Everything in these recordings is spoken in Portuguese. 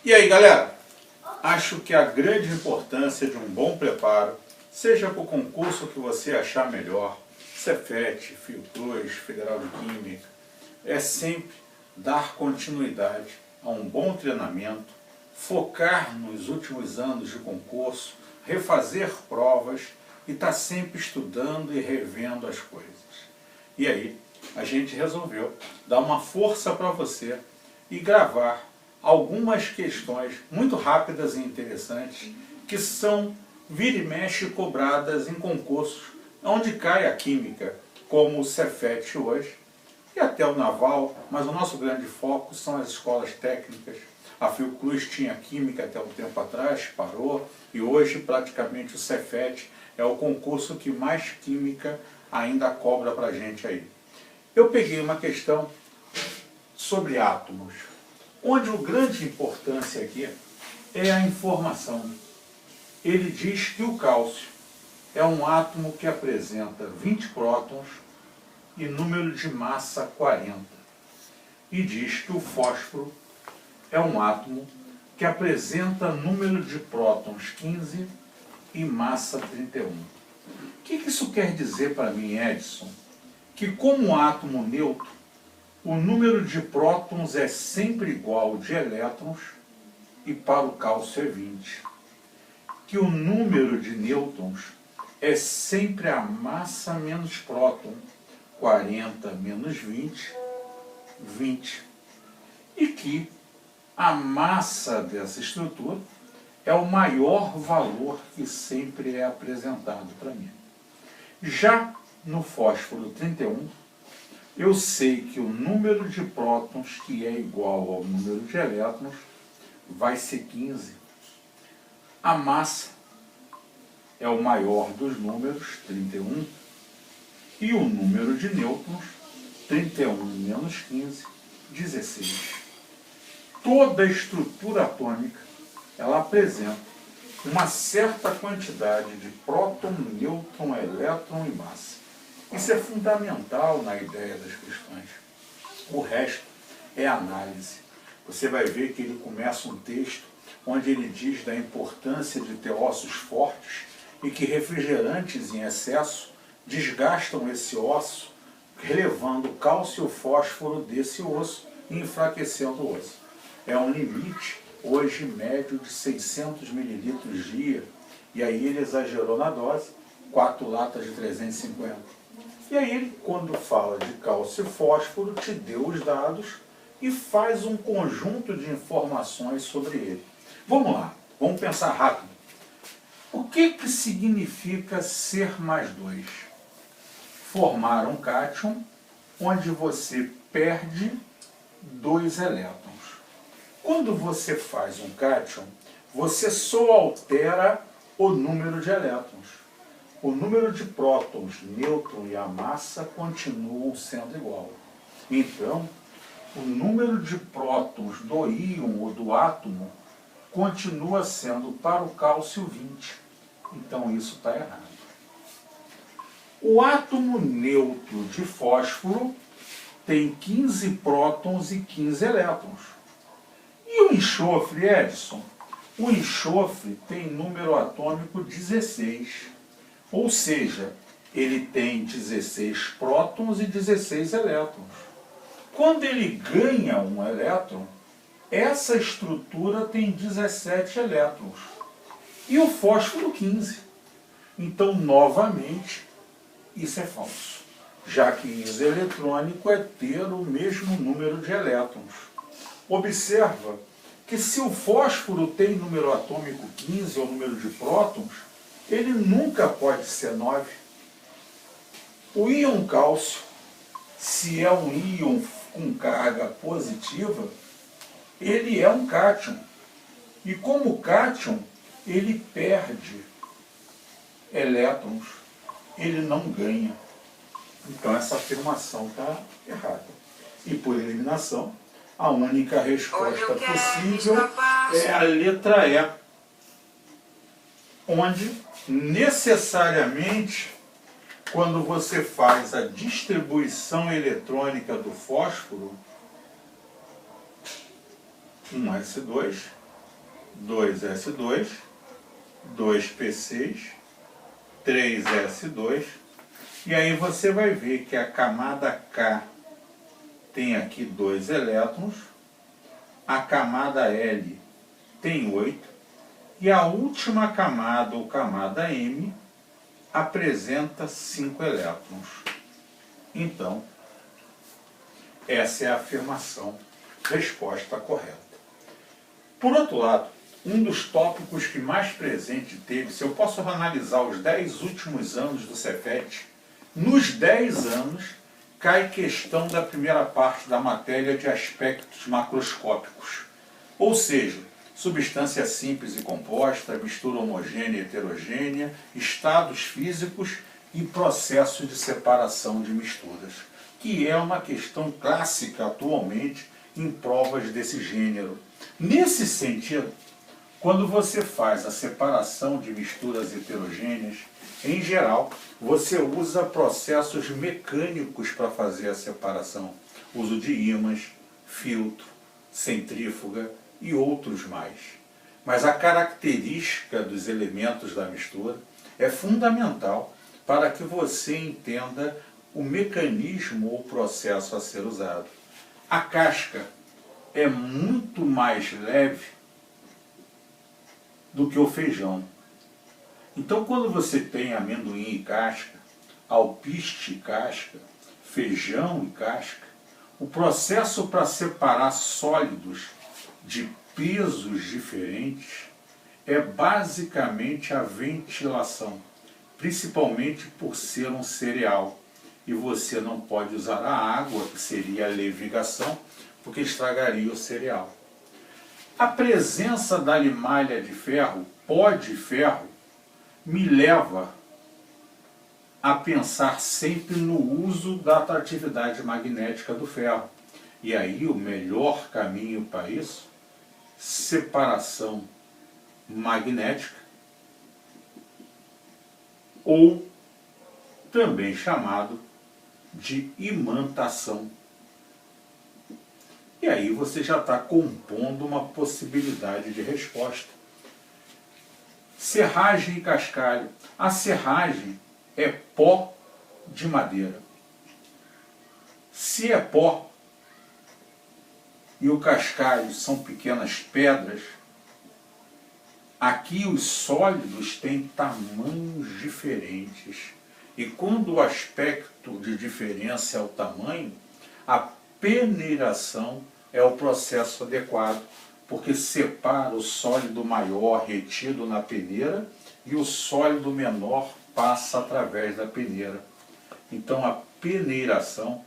E aí, galera? Acho que a grande importância de um bom preparo, seja para o concurso que você achar melhor, Cefet, Fiocruz, Federal de Química, é sempre dar continuidade a um bom treinamento, focar nos últimos anos de concurso, refazer provas e estar sempre estudando e revendo as coisas. E aí, a gente resolveu dar uma força para você e gravar algumas questões muito rápidas e interessantes que são, vira e mexe, cobradas em concursos onde cai a química, como o Cefet hoje, e até o Naval, mas o nosso grande foco são as escolas técnicas. A Fiocruz tinha química até um tempo atrás, parou, e hoje praticamente o Cefet é o concurso que mais química ainda cobra para a gente aí. Eu peguei uma questão sobre átomos, onde a grande importância aqui é a informação. Ele diz que o cálcio é um átomo que apresenta 20 prótons e número de massa 40. E diz que o fósforo é um átomo que apresenta número de prótons 15 e massa 31. O que isso quer dizer para mim, Edson? Que como átomo neutro, o número de prótons é sempre igual ao de elétrons e para o cálcio é 20. Que o número de nêutrons é sempre a massa menos próton, 40 menos 20, 20. E que a massa dessa estrutura é o maior valor que sempre é apresentado para mim. Já no fósforo 31, eu sei que o número de prótons, que é igual ao número de elétrons, vai ser 15. A massa é o maior dos números, 31, e o número de nêutrons, 31 menos 15, 16. Toda a estrutura atômica, ela apresenta uma certa quantidade de próton, nêutron, elétron e massa. Isso é fundamental na ideia das questões. O resto é análise. Você vai ver que ele começa um texto onde ele diz da importância de ter ossos fortes e que refrigerantes em excesso desgastam esse osso, relevando o cálcio e o fósforo desse osso e enfraquecendo o osso. É um limite, hoje, médio de 600 mililitros dia, e aí ele exagerou na dose, 4 latas de 350. E aí ele, quando fala de cálcio e fósforo, te deu os dados e faz um conjunto de informações sobre ele. Vamos lá, vamos pensar rápido. O que significa ser mais 2? Formar um cátion onde você perde 2 elétrons. Quando você faz um cátion, você só altera o número de elétrons. O número de prótons, nêutron e a massa continuam sendo igual. Então, o número de prótons do íon ou do átomo continua sendo para o cálcio 20. Então isso está errado. O átomo neutro de fósforo tem 15 prótons e 15 elétrons. E o enxofre, Edson? O enxofre tem número atômico 16. Ou seja, ele tem 16 prótons e 16 elétrons. Quando ele ganha um elétron, essa estrutura tem 17 elétrons. E o fósforo 15. Então, novamente, isso é falso, já que isoeletrônico é ter o mesmo número de elétrons. Observa que se o fósforo tem número atômico 15, ou número de prótons, ele nunca pode ser 9. O íon cálcio, se é um íon com carga positiva, ele é um cátion. E como cátion, ele perde elétrons, ele não ganha. Então essa afirmação está errada. E por eliminação, a única resposta possível é a letra E, onde necessariamente, quando você faz a distribuição eletrônica do fósforo, um S2, 2S2, 2P6, 3S2, e aí você vai ver que a camada K tem aqui 2 elétrons, a camada L tem 8, e a última camada, ou camada M, apresenta 5 elétrons. Então, essa é a afirmação, resposta correta. Por outro lado, um dos tópicos que mais presente teve, se eu posso analisar os 10 últimos anos do Cefet, nos 10 anos cai questão da primeira parte da matéria de aspectos macroscópicos, ou seja, substância simples e composta, mistura homogênea e heterogênea, estados físicos e processo de separação de misturas, que é uma questão clássica atualmente em provas desse gênero. Nesse sentido, quando você faz a separação de misturas heterogêneas, em geral, você usa processos mecânicos para fazer a separação. Uso de ímãs, filtro, centrífuga e outros mais. Mas a característica dos elementos da mistura é fundamental para que você entenda o mecanismo ou processo a ser usado. A casca é muito mais leve do que o feijão. Então, quando você tem amendoim e casca, alpiste e casca, feijão e casca, o processo para separar sólidos de pesos diferentes é basicamente a ventilação, principalmente por ser um cereal. E você não pode usar a água, que seria a levigação, porque estragaria o cereal. A presença da limalha de ferro, pó de ferro, me leva a pensar sempre no uso da atratividade magnética do ferro. E aí o melhor caminho para isso, separação magnética, ou também chamado de imantação. E aí você já está compondo uma possibilidade de resposta. Serragem e cascalho. A serragem é pó de madeira. Se é pó e o cascalho são pequenas pedras, aqui os sólidos têm tamanhos diferentes. E quando o aspecto de diferença é o tamanho, a peneiração é o processo adequado, porque separa o sólido maior retido na peneira e o sólido menor passa através da peneira. Então a peneiração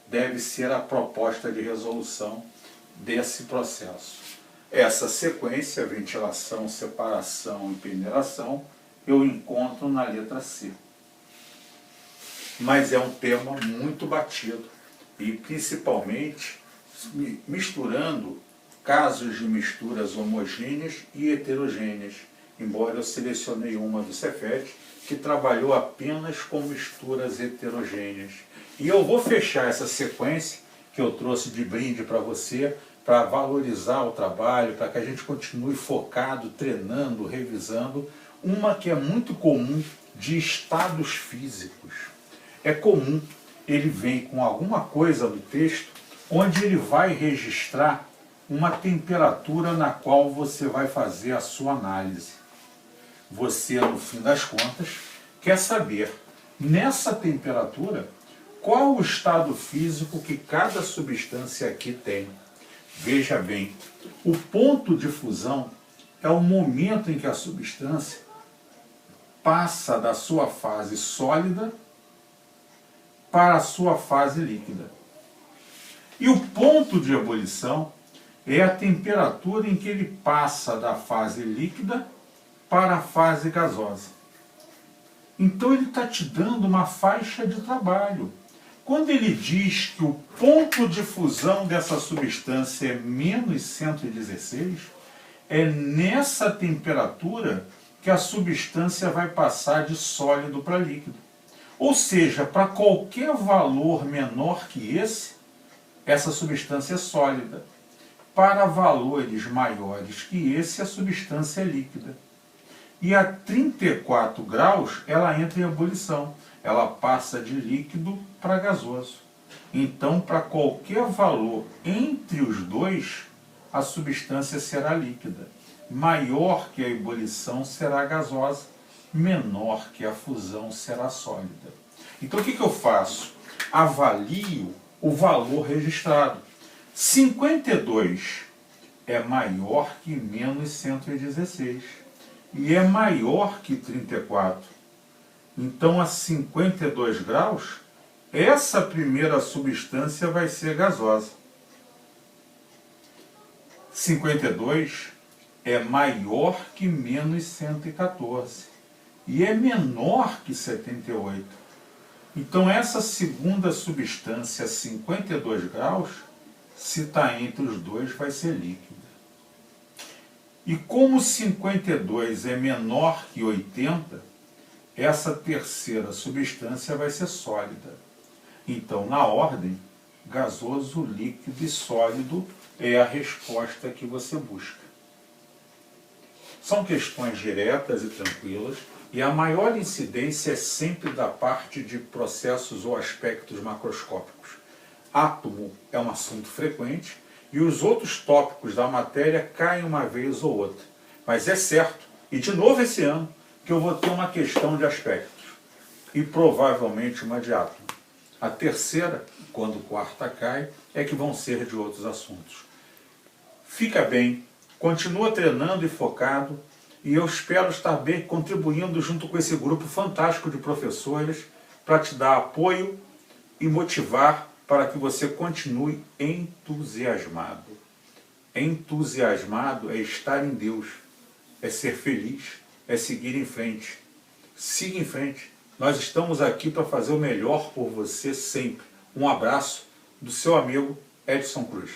deve ser a proposta de resolução desse processo. Essa sequência, ventilação, separação e peneiração, eu encontro na letra C. Mas é um tema muito batido e principalmente misturando casos de misturas homogêneas e heterogêneas, embora eu selecionei uma do Cefet que trabalhou apenas com misturas heterogêneas. E eu vou fechar essa sequência que eu trouxe de brinde para você, para valorizar o trabalho, para que a gente continue focado, treinando, revisando, uma que é muito comum de estados físicos. É comum, ele vem com alguma coisa do texto, onde ele vai registrar uma temperatura na qual você vai fazer a sua análise. Você, no fim das contas, quer saber, nessa temperatura, qual o estado físico que cada substância aqui tem. Veja bem, o ponto de fusão é o momento em que a substância passa da sua fase sólida para a sua fase líquida. E o ponto de ebulição é a temperatura em que ele passa da fase líquida para a fase gasosa. Então ele está te dando uma faixa de trabalho. Quando ele diz que o ponto de fusão dessa substância é menos 116, é nessa temperatura que a substância vai passar de sólido para líquido. Ou seja, para qualquer valor menor que esse, essa substância é sólida. para valores maiores que esse, a substância é líquida. E a 34 graus, ela entra em ebulição. Ela passa de líquido para gasoso. Então, para qualquer valor entre os dois, a substância será líquida. Maior que a ebulição será gasosa, menor que a fusão será sólida. Então, o que eu faço? Avalio o valor registrado. 52 é maior que menos 116 e é maior que 34. Então, a 52 graus, essa primeira substância vai ser gasosa. 52 é maior que menos 114 e é menor que 78. Então, essa segunda substância, 52 graus, se está entre os dois, vai ser líquida. E como 52 é menor que 80, essa terceira substância vai ser sólida. Então, na ordem, gasoso, líquido e sólido é a resposta que você busca. São questões diretas e tranquilas, e a maior incidência é sempre da parte de processos ou aspectos macroscópicos. Átomo é um assunto frequente, e os outros tópicos da matéria caem uma vez ou outra. Mas é certo, e de novo esse ano, que eu vou ter uma questão de aspectos, e provavelmente uma de átomo. A terceira, quando quarta cai, é que vão ser de outros assuntos. Fica bem, continua treinando e focado, e eu espero estar bem contribuindo junto com esse grupo fantástico de professores para te dar apoio e motivar para que você continue entusiasmado. Entusiasmado é estar em Deus, é ser feliz, é seguir em frente. Siga em frente. Nós estamos aqui para fazer o melhor por você sempre. Um abraço do seu amigo Edson Cruz.